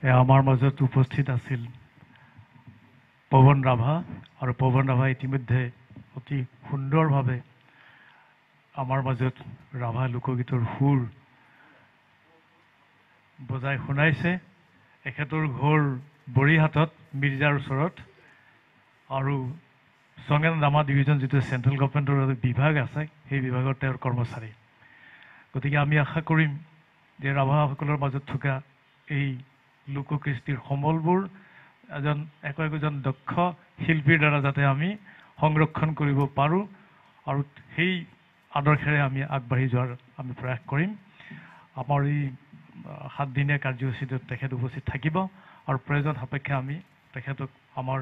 আমাৰ মাজত উপস্থিত আছিল পৱন ৰাভা, আৰু পৱন ৰাভা ইতিমধ্যে অতি সুন্দৰভাৱে আমাৰ মাজত ৰাভা লোকগীতৰ সুৰ বজাই শুনাইছে। এখেতৰ ঘৰ বৰিহাটত, মিৰ্জাৰ ওচৰত, আৰু চং এণ্ড ড্ৰামা ডিভিজন যিটো চেণ্ট্ৰেল গভৰ্ণমেণ্টৰ বিভাগ আছে, সেই বিভাগৰ তেওঁৰ কৰ্মচাৰী। গতিকে আমি আশা কৰিম যে ৰাভাসকলৰ মাজত থকা এই লোককৃষ্টিৰ সমলবোৰ একোজন দক্ষ শিল্পীৰ দ্বাৰা যাতে আমি সংৰক্ষণ কৰিব পাৰোঁ, আৰু সেই আদৰ্শেৰে আমি আগবাঢ়ি যোৱাৰ আমি প্ৰয়াস কৰিম। আমাৰ এই 7 দিনীয়া কাৰ্যসূচীটোত তেখেত উপস্থিত থাকিব, আৰু প্ৰয়োজন সাপেক্ষে আমি তেখেতক আমাৰ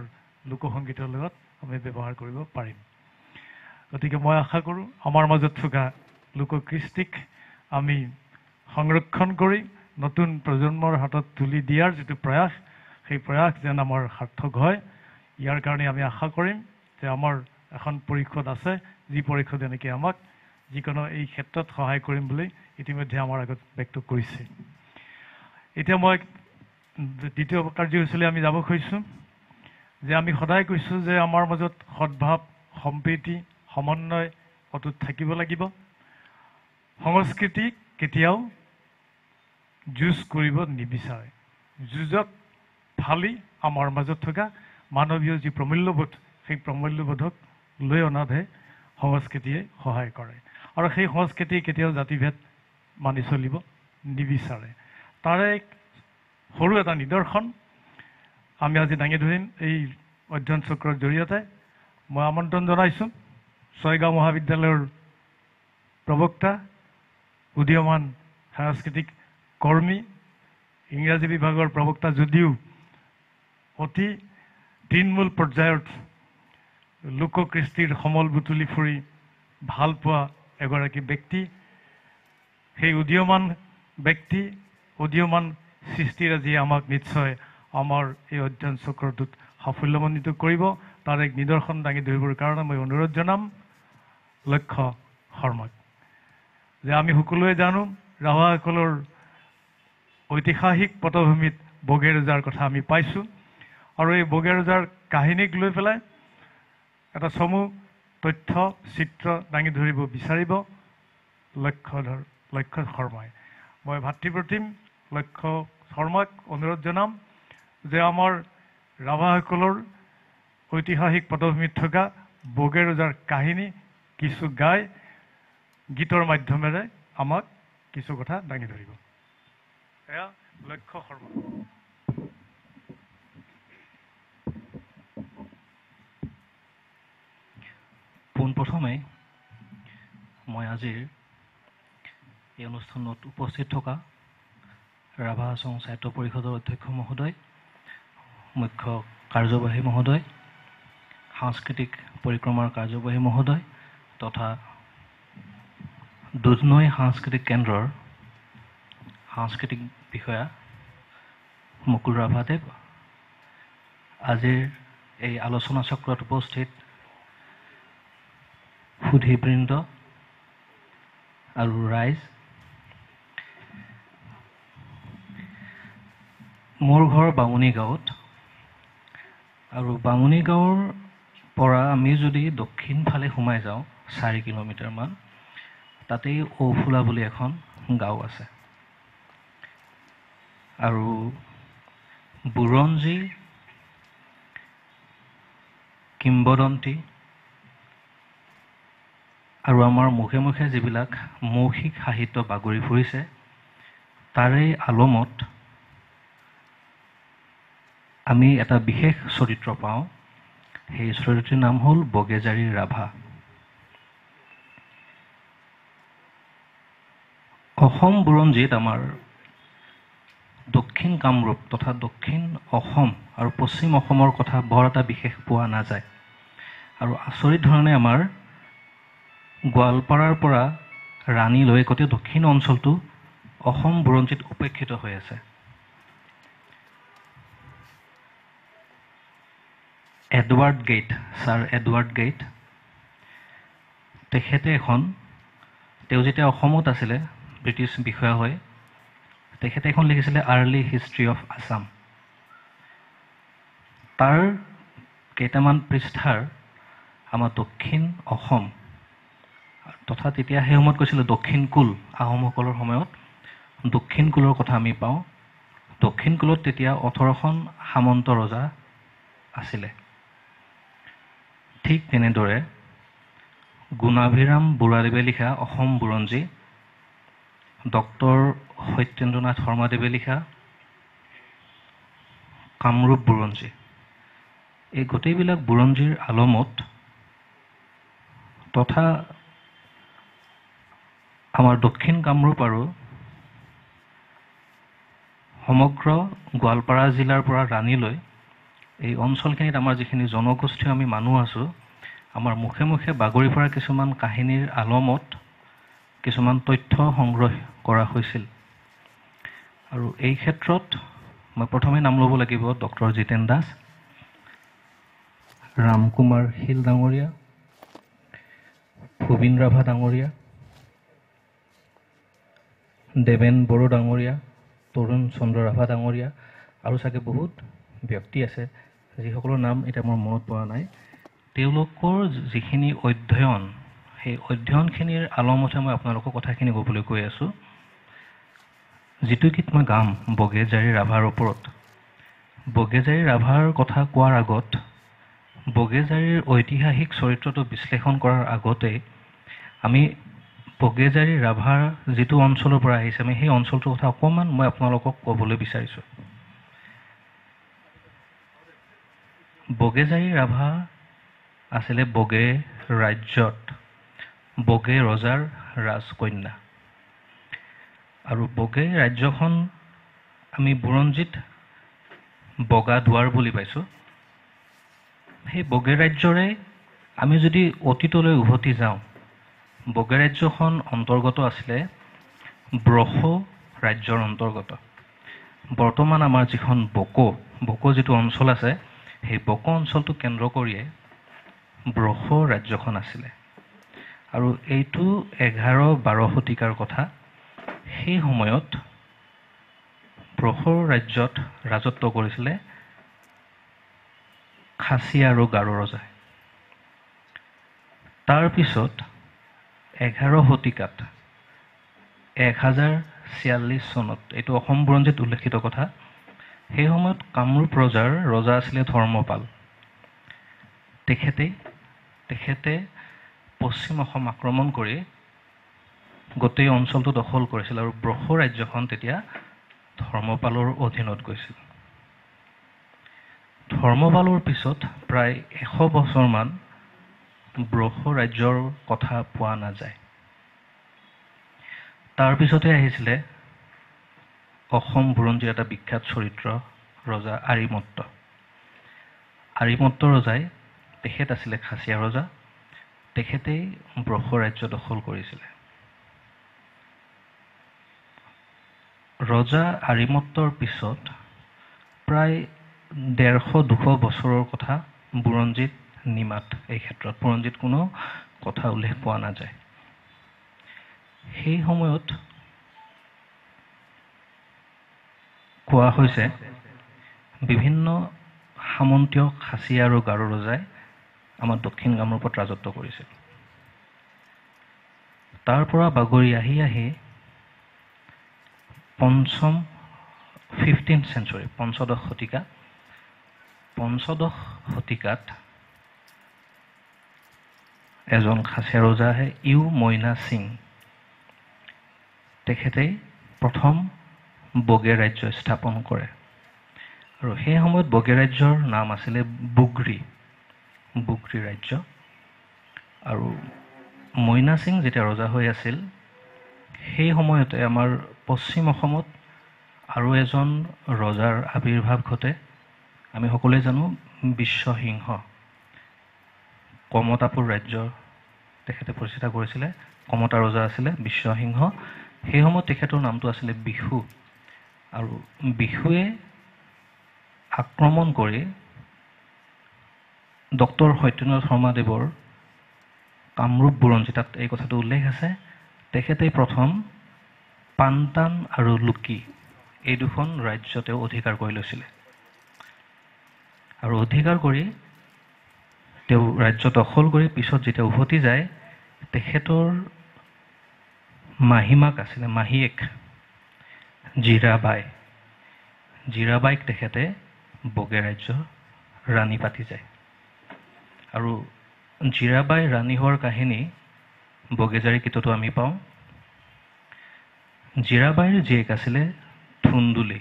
লোকসংগীতৰ লগত আমি ব্যৱহাৰ কৰিব পাৰিম। গতিকে মই আশা কৰোঁ আমাৰ মাজত থকা লোককৃষ্টিক আমি সংৰক্ষণ কৰি নতুন প্ৰজন্মৰ হাতত তুলি দিয়াৰ যিটো প্ৰয়াস, সেই প্ৰয়াস যেন আমাৰ সাৰ্থক হয়। ইয়াৰ কাৰণে আমি আশা কৰিম যে আমাৰ এখন পৰিষদ আছে, যি পৰিষদে নেকি আমাক যিকোনো এই ক্ষেত্ৰত সহায় কৰিম বুলি ইতিমধ্যে আমাৰ আগত ব্যক্ত কৰিছে। এতিয়া মই দ্বিতীয় কাৰ্যসূচীলৈ আমি যাব খুজিছোঁ যে আমি সদায় কৈছোঁ যে আমাৰ মাজত সদ্ভাৱ, সম্প্ৰীতি, সমন্বয় অটুট থাকিব লাগিব। সংস্কৃতি কেতিয়াও যুঁজ কৰিব নিবিচাৰে। যুঁজক ফালি আমাৰ মাজত থকা মানৱীয় যি প্ৰমূল্যবোধ, সেই প্ৰমূল্যবোধক লৈ অনাতহে সংস্কৃতিয়ে সহায় কৰে, আৰু সেই সংস্কৃতি কেতিয়াও জাতিভেদ মানি চলিব নিবিচাৰে। তাৰে সৰু এটা নিদৰ্শন আমি আজি দাঙি ধৰিম এই অধ্যয়ন চক্ৰৰ জৰিয়তে। মই আমন্ত্ৰণ জনাইছোঁ ছয়গাঁও মহাবিদ্যালয়ৰ প্ৰবক্তা, উদীয়মান সাংস্কৃতিক কৰ্মী, ইংৰাজী বিভাগৰ প্ৰবক্তা যদিও অতি তৃণমূল পৰ্যায়ত লোককৃষ্টিৰ সমল বুটলি ফুৰি ভাল পোৱা এগৰাকী ব্যক্তি, সেই উদীয়মান ব্যক্তি, উদীয়মান সৃষ্টিৰাজি আমাক নিশ্চয় আমাৰ এই অধ্যয়ন চক্ৰটোত সাফল্যমণ্ডিত কৰিব। তাৰ এক নিদৰ্শন দাঙি ধৰিবৰ কাৰণে মই অনুৰোধ জনাম লক্ষ্য শৰ্মাক। যে আমি সকলোৱে জানো ৰাভাসকলৰ ঐতিহাসিক পটভূমিত বগেৰজাৰ কথা আমি পাইছোঁ, আৰু এই বগেৰজাৰ কাহিনীক লৈ পেলাই এটা চমু তথ্য চিত্ৰ দাঙি ধৰিব বিচাৰিব লক্ষ্য শৰ্মাই। মই ভাতৃপ্ৰতিম লক্ষ্য শৰ্মাক অনুৰোধ জনাম যে আমাৰ ৰাভাসকলৰ ঐতিহাসিক পটভূমিত থকা বগেৰজাৰ কাহিনী কিছু গাই গীতৰ মাধ্যমেৰে আমাক কিছু কথা দাঙি ধৰিব। এয়া লক্ষ্য শৰ্মা। পোনপ্ৰথমে মই আজিৰ এই অনুষ্ঠানত উপস্থিত থকা ৰাভা হাছং সাহিত্য পৰিষদৰ অধ্যক্ষ মহোদয়, মুখ্য কাৰ্যবাহী মহোদয়, সাংস্কৃতিক পৰিক্ৰমাৰ কাৰ্যবাহী মহোদয় তথা দুধনৈ সাংস্কৃতিক কেন্দ্ৰৰ সাংস্কৃতিক বিষয়া মুকুল ৰাভাদেৱ, আজিৰ এই আলোচনা চক্ৰত উপস্থিত সুধীবৃন্দ আৰু ৰাইজ, মোৰ ঘৰ বামুণী গাঁৱত, আৰু বামুণী গাঁৱৰ পৰা আমি যদি দক্ষিণ ফালে সোমাই যাওঁ 4 কিলোমিটাৰমান, তাতেই ঔফুলা বুলি এখন গাঁও আছে। আৰু বুৰঞ্জী, কিম্বদন্তি আৰু আমাৰ মুখে মুখে যিবিলাক মৌখিক সাহিত্য বাগৰি ফুৰিছে, তাৰে আলমত আমি এটা বিশেষ চৰিত্ৰ পাওঁ। সেই চৰিত্ৰৰ নাম হ'ল বগেজাৰী ৰাভা। অসম বুৰঞ্জীত আমাৰ দক্ষিণ কামৰূপ তথা দক্ষিণ অসম আৰু পশ্চিম অসমৰ কথা বৰ এটা বিশেষ পোৱা নাযায়, আৰু আচৰিত ধৰণে আমাৰ গোৱালপাৰাৰ পৰা ৰাণীলৈ গোটেই দক্ষিণ অঞ্চলটো অসম বুৰঞ্জীত উপেক্ষিত হৈ আছে। Edward gate, sir Edward gate, তেখেতে তেওঁ যেতিয়া অসমত আছিলে ব্ৰিটিছ বিষয়া হৈ, তেখেতে এখন লিখিছিলে আৰ্লি হিষ্ট্ৰী অফ আছাম। তাৰ কেইটামান পৃষ্ঠাৰ আমাৰ দক্ষিণ অসম তথা তেতিয়া সেই সময়ত কৈছিলোঁ দক্ষিণ কুল, আহোমসকলৰ সময়ত দক্ষিণ কুলৰ কথা আমি পাওঁ। দক্ষিণ কুলত তেতিয়া 18খন সামন্ত ৰজা আছিলে। ঠিক তেনেদৰে গুণাভিৰাম বুঢ়াদেৱে লিখা অসম বুৰঞ্জী, ডক্টৰ সত্যেন্দ্ৰনাথ শৰ্মাদেৱে লিখা কামৰূপ বুৰঞ্জী, এই গোটেইবিলাক বুৰঞ্জীৰ আলমত তথা আমাৰ দক্ষিণ কামৰূপ আৰু সমগ্ৰ গোৱালপাৰা জিলাৰ পৰা ৰাণীলৈ এই অঞ্চলখিনিত আমাৰ যিখিনি জনগোষ্ঠীয় আমি মানুহ আছোঁ, আমাৰ মুখে মুখে বাগৰি ফুৰা কিছুমান কাহিনীৰ আলমত কিছুমান তথ্য সংগ্ৰহ কৰা হৈছিল। আৰু এই ক্ষেত্ৰত মই প্ৰথমে নাম ল'ব লাগিব ডক্টৰ জিতেন দাস, ৰামকুমাৰ শীল ডাঙৰীয়া, ভূবিন ৰাভা ডাঙৰীয়া, দেৱেন বড়ো ডাঙৰীয়া, তৰুণ চন্দ্ৰ ৰাভা ডাঙৰীয়া আৰু চাগে বহুত ব্যক্তি আছে যিসকলৰ নাম এতিয়া মোৰ মনত পৰা নাই। তেওঁলোকৰ যিখিনি অধ্যয়ন, সেই অধ্যয়নখিনিৰ আলমতে মই আপোনালোকৰ কথাখিনি ক'বলৈ কৈ আছোঁ। যিটো গীত মই গাম বগেজাৰী ৰাভাৰ ওপৰত, বগেজাৰী ৰাভাৰ কথা কোৱাৰ আগত, বগেজাৰীৰ ঐতিহাসিক চৰিত্ৰটো বিশ্লেষণ কৰাৰ আগতে আমি বগেজাৰী ৰাভাৰ যিটো অঞ্চলৰ পৰা আহিছে, আমি সেই অঞ্চলটোৰ কথা অকণমান মই আপোনালোকক ক'বলৈ বিচাৰিছোঁ। বগেজাৰী ৰাভা আছিলে বগে ৰাজ্যত বগে ৰজাৰ ৰাজকন্যা। আৰু বগে ৰাজ্যখন আমি বুৰঞ্জীত বগা দুৱাৰ বুলি পাইছোঁ। সেই বগে ৰাজ্যৰে আমি যদি অতীতলৈ উভতি যাওঁ, বগে ৰাজ্যখন অন্তৰ্গত আছিলে ব্ৰহ্ম ৰাজ্যৰ অন্তৰ্গত। বৰ্তমান আমাৰ যিখন বকো যিটো অঞ্চল আছে, সেই বকো অঞ্চলটো কেন্দ্ৰ কৰিয়ে ব্ৰহ্ম ৰাজ্যখন আছিলে। আৰু এইটো 11-12 শতিকাৰ কথা। সেই সময়ত ব্ৰহ্ম ৰাজ্যত ৰাজত্ব কৰিছিলে খাচী আৰু গাৰো ৰজাই। তাৰপিছত 11 শতিকাত 1046 চনত, এইটো অসম বুৰঞ্জীত উল্লেখিত কথা, সেই সময়ত কামৰূপ ৰজা আছিলে ধৰ্মপাল। তেখেতে পশ্চিম অসম আক্ৰমণ কৰি গোটেই অঞ্চলটো দখল কৰিছিল আৰু ব্ৰহ্ম ৰাজ্যখন তেতিয়া ধৰ্মপালৰ অধীনত গৈছিল। ধৰ্মপালৰ পিছত প্ৰায় 100 বছৰমান ব্ৰহ্ম ৰাজ্যৰ কথা পোৱা নাযায়। তাৰপিছতে আহিছিলে অসম বুৰঞ্জীৰ এটা বিখ্যাত চৰিত্ৰ ৰজা আৰিমত্ত। আৰিমত্ত ৰজাই, তেখেত আছিলে খাচীয়া ৰজা, তেখেতেই ব্ৰহ্ম ৰাজ্য দখল কৰিছিলে। ৰজা আৰিমত্তৰ পিছত প্ৰায় 150-200 বছৰৰ কথা বুৰঞ্জীত নিমাত। এই ক্ষেত্ৰত বুৰঞ্জীত কোনো কথা উল্লেখ পোৱা নাযায়। সেই সময়ত কোৱা হৈছে বিভিন্ন সামন্তীয় খাচী আৰু গাৰো ৰজাই আমাৰ দক্ষিণ কামৰূপত ৰাজত্ব কৰিছিল। তাৰ পৰা বাগৰি আহি পঞ্চদশ শতিকাত এজন খাচীয়া ৰজা আহে, ইউ মইনা সিং। তেখেতেই প্ৰথম বগে ৰাজ্য স্থাপন কৰে। আৰু সেই সময়ত বগে ৰাজ্যৰ নাম আছিলে বুগ্ৰী ৰাজ্য। আৰু মইনা সিং যেতিয়া ৰজা হৈ আছিল, সেই সময়তে আমাৰ পশ্চিম অসমত আৰু এজন ৰজাৰ আবিৰ্ভাৱ ঘটে। আমি সকলোৱে জানো বিশ্বসিংহ, কমতাপুৰ ৰাজ্য তেখেতে প্ৰতিষ্ঠা কৰিছিলে। কমতা ৰজা আছিলে বিশ্বসিংহ। সেই সময়ত তেখেতৰ নামটো আছিলে বিহু। আৰু বিহুৱে আক্ৰমণ কৰি ডক্টৰ সত্যেন্দ্ৰনাথ শৰ্মাদেৱৰ কামৰূপ বুৰঞ্জী, তাত এই কথাটো উল্লেখ আছে, তেখেতেই প্ৰথম পানটান আৰু লুকি এই দুখন ৰাজ্য তেওঁ অধিকাৰ কৰি লৈছিলে আৰু অধিকাৰ কৰি তেওঁ ৰাজ্য দখল কৰি পিছত যেতিয়া উভতি যায় তেখেতৰ মাহীমাক আছিলে মাহীয়েক জীৰাবাইক তেখেতে বগে ৰাজ্যৰ ৰাণী পাতি যায় আৰু জীৰাবাই ৰাণী হোৱাৰ কাহিনী বগেজাৰী গীততো আমি পাওঁ জীৰাবাইৰ জীয়েক আছিলে ধুন্দুলি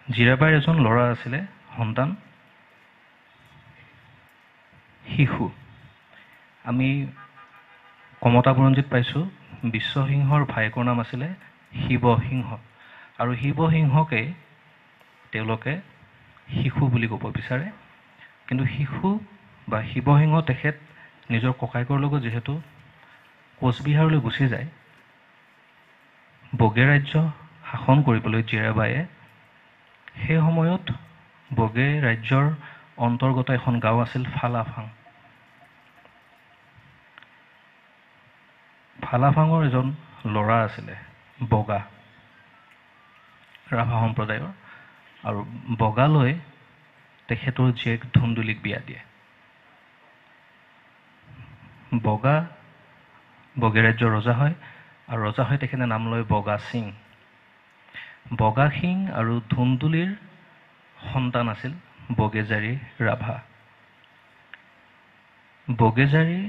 জীৰাবাইৰ এজন ল'ৰা আছিলে সন্তান শিশু আমি কমতা বুৰঞ্জীত পাইছোঁ বিশ্বসিংহৰ ভায়েকৰ নাম আছিলে শিৱসিংহ আৰু শিৱসিংহকে তেওঁলোকে শিশু বুলি ক'ব বিচাৰে কিন্তু শিশু বা শিৱসিংহ তেখেত নিজৰ ককায়েকৰ লগত যিহেতু কোচবিহাৰলৈ গুচি যায় বগে ৰাজ্য শাসন কৰিবলৈ জীৰাবায়ে সেই সময়ত বগে ৰাজ্যৰ অন্তৰ্গত এখন গাঁও আছিল ফালাফাঙৰ এজন ল'ৰা আছিলে বগা ৰাভা সম্প্ৰদায়ৰ আৰু বগালৈ তেখেতৰ জীয়েক ধুন্দুলিক বিয়া দিয়ে বগে ৰাজ্যৰ ৰজা হয় আৰু ৰজা হৈ তেখেতে নাম লয় বগা সিং আৰু ধুন্দুলিৰ সন্তান আছিল বগেজাৰী ৰাভা বগেজাৰী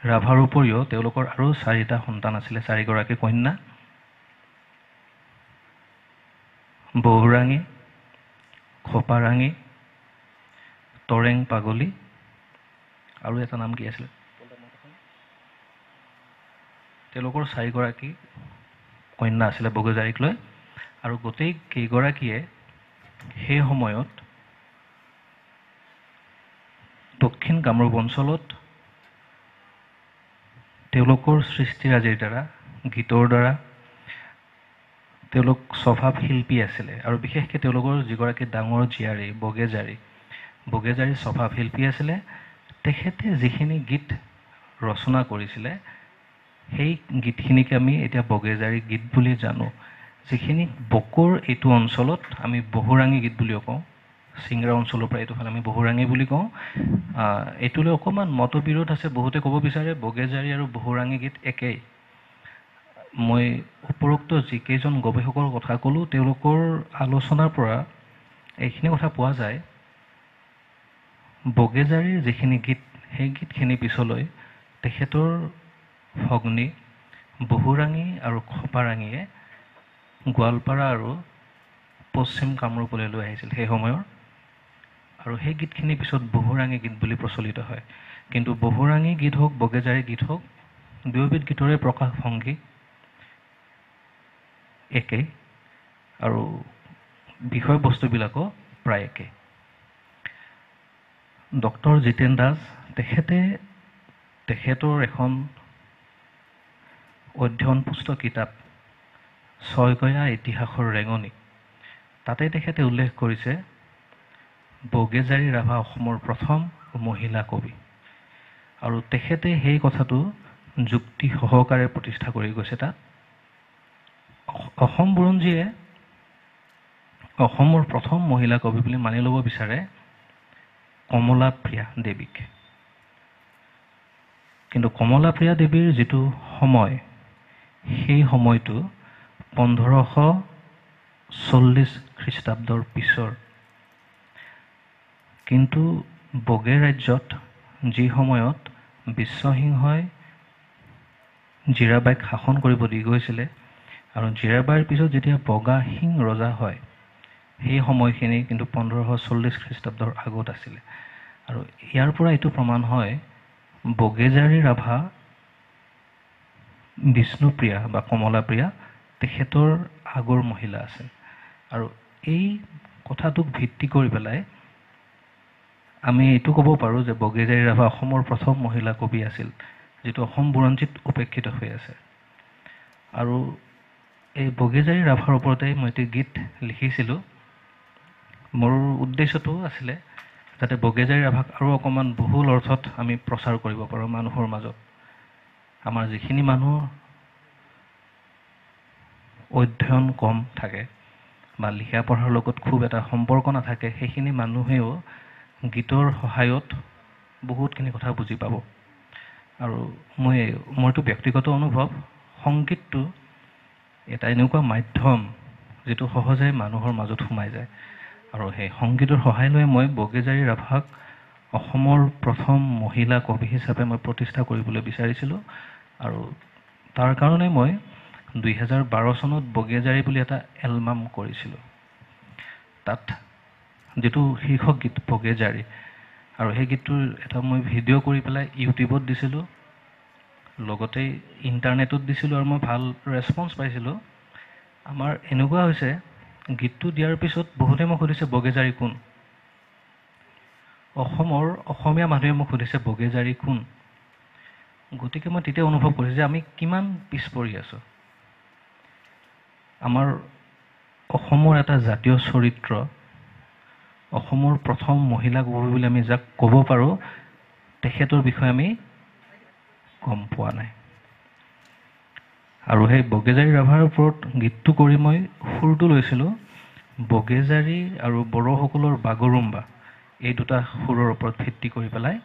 ৰাভাৰ উপৰিও তেওঁলোকৰ আৰু 4টা সন্তান আছিলে 4গৰাকী কন্যা বহুৰাঙী খপাৰাঙী তৰেং পাগলী আৰু এটা নাম কি আছিলে তেওঁলোকৰ 4গৰাকী কন্যা আছিলে বগেজাৰীক লৈ আৰু গোটেই কেইগৰাকীয়ে সেই সময়ত দক্ষিণ কামৰূপ অঞ্চলত তেওঁলোকৰ সৃষ্টিৰাজিৰ দ্বাৰা গীতৰ দ্বাৰা তেওঁলোক স্বভাৱ শিল্পী আছিলে আৰু বিশেষকৈ তেওঁলোকৰ যিগৰাকী ডাঙৰ জীয়াৰী বগেজাৰী স্বভাৱ শিল্পী আছিলে তেখেতে যিখিনি গীত ৰচনা কৰিছিলে সেই গীতখিনিকে আমি এতিয়া বগেজাৰী গীত বুলি জানো যিখিনি বকৰ এইটো অঞ্চলত আমি বহুৰাঙী গীত বুলিও কওঁ চিংৰা অঞ্চলৰ পৰা এইটো ফালে আমি বহুৰাঙী বুলি কওঁ এইটোলৈ অকণমান মতবিৰোধ আছে বহুতে ক'ব বিচাৰে বগেজাৰী আৰু বহুৰাঙী গীত একেই মই উপৰোক্ত যিকেইজন গৱেষকৰ কথা ক'লোঁ তেওঁলোকৰ আলোচনাৰ পৰা এইখিনি কথা পোৱা যায় বগেজাৰীৰ যিখিনি গীত সেই গীতখিনি পিছলৈ তেখেতৰ ভগ্নী বহুৰাঙী আৰু খপাৰাঙীয়ে গোৱালপাৰা আৰু পশ্চিম কামৰূপলৈ লৈ আহিছিল সেই সময়ৰ আৰু সেই গীতখিনি পিছত বহুৰাঙী গীত বুলি প্ৰচলিত হয় কিন্তু বহুৰাঙী গীত হওক বগেজাৰী গীত হওক দুয়োবিধ গীতৰে প্ৰকাশভংগী একেই আৰু বিষয়বস্তুবিলাকো প্ৰায় একে ডক্টৰ জিতেন দাস তেখেতৰ এখন অধ্যয়ন পুস্তক কিতাপ ছয়গয়া ইতিহাসৰ ৰেঙনি তাতে তেখেতে উল্লেখ কৰিছে বগেজাৰী ৰাভা অসমৰ প্ৰথম মহিলা কবি আৰু তেখেতে সেই কথাটো যুক্তি সহকাৰে প্ৰতিষ্ঠা কৰি গৈছে তাত অসম বুৰঞ্জীয়ে অসমৰ প্ৰথম মহিলা কবি বুলি মানি ল'ব বিচাৰে কমলাপ্ৰিয়া দেৱীক কিন্তু কমলাপ্ৰিয়া দেৱীৰ যিটো সময় সেই সময়টো 1540 খ্ৰীষ্টাব্দৰ পিছৰ কিন্তু বগে ৰাজ্যত যি সময়ত বিশ্বসিংহই জীৰাবাইক শাসন কৰিব দি গৈছিলে আৰু জীৰাবাইৰ পিছত যেতিয়া বগা সিং ৰজা হয় সেই সময়খিনি কিন্তু 1540 খ্ৰীষ্টাব্দৰ আগত আছিলে আৰু ইয়াৰ পৰা এইটো প্ৰমাণ হয় বগেজাৰী ৰাভা বিষ্ণুপ্ৰিয়া বা কমলাপ্ৰিয়া তেখেতৰ আগৰ মহিলা আছিল আৰু এই কথাটোক ভিত্তি কৰি পেলাই আমি এইটো ক'ব পাৰোঁ যে বগেজাৰী ৰাভা অসমৰ প্ৰথম মহিলা কবি আছিল যিটো অসম বুৰঞ্জীত উপেক্ষিত হৈ আছে আৰু এই বগেজাৰী ৰাভাৰ ওপৰতে মই এটি গীত লিখিছিলোঁ মোৰ উদ্দেশ্যটো আছিলে যাতে বগেজাৰী ৰাভাক আৰু অকণমান বহুল অৰ্থত আমি প্ৰচাৰ কৰিব পাৰোঁ মানুহৰ মাজত আমাৰ যিখিনি মানুহ অধ্যয়ন কম থাকে বা লিখা পঢ়াৰ লগত খুব এটা সম্পৰ্ক নাথাকে, সেইখিনি মানুহেও গীতৰ সহায়ত বহুতখিনি কথা বুজি পাব। আৰু মোৰটো ব্যক্তিগত অনুভৱ, সংগীতটো এটা এনেকুৱা মাধ্যম যিটো সহজে মানুহৰ মাজত সোমাই যায়। আৰু সেই সংগীতৰ সহায় লৈ মই বগীজাৰী ৰাভাক অসমৰ প্ৰথম মহিলা কবি হিচাপে মই প্ৰতিষ্ঠা কৰিবলৈ বিচাৰিছিলোঁ। আৰু তাৰ কাৰণে মই 2012 চনত বগীজাৰী বুলি এটা এলবাম কৰিছিলোঁ। তাত যিটো শীৰ্ষক গীত বগীজাৰী, আৰু সেই গীতটোৰ এটা মই ভিডিঅ' কৰি পেলাই ইউটিউবত দিছিলোঁ, লগতে ইণ্টাৰনেটত দিছিলোঁ, আৰু মই ভাল ৰেছপন্স পাইছিলোঁ। আমাৰ এনেকুৱা হৈছে, গীতটো দিয়াৰ পিছত বহুতে মোক সুধিছে বগীজাৰী কোন? অসমীয়া মানুহে মোক সুধিছে বগীজাৰী কোন? গতিকে মই তেতিয়া অনুভৱ কৰিছোঁ যে আমি কিমান পিছ পৰি আছোঁ। আমাৰ অসমৰ এটা জাতীয় চৰিত্ৰ, অসমৰ প্ৰথম মহিলা কবি বুলি আমি যাক ক'ব পাৰোঁ, তেখেতৰ বিষয়ে আমি গম পোৱা নাই। আৰু সেই বগীজাৰী ৰাভাৰ ওপৰত গীতটো কৰি মই সুৰটো লৈছিলোঁ বগীজাৰী আৰু বড়োসকলৰ বাগৰুম্বা, এই দুটা সুৰৰ ওপৰত ভিত্তি কৰি পেলাই।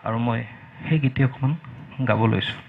আৰু মই সেই গীতে অকণমান গাব লৈছোঁ।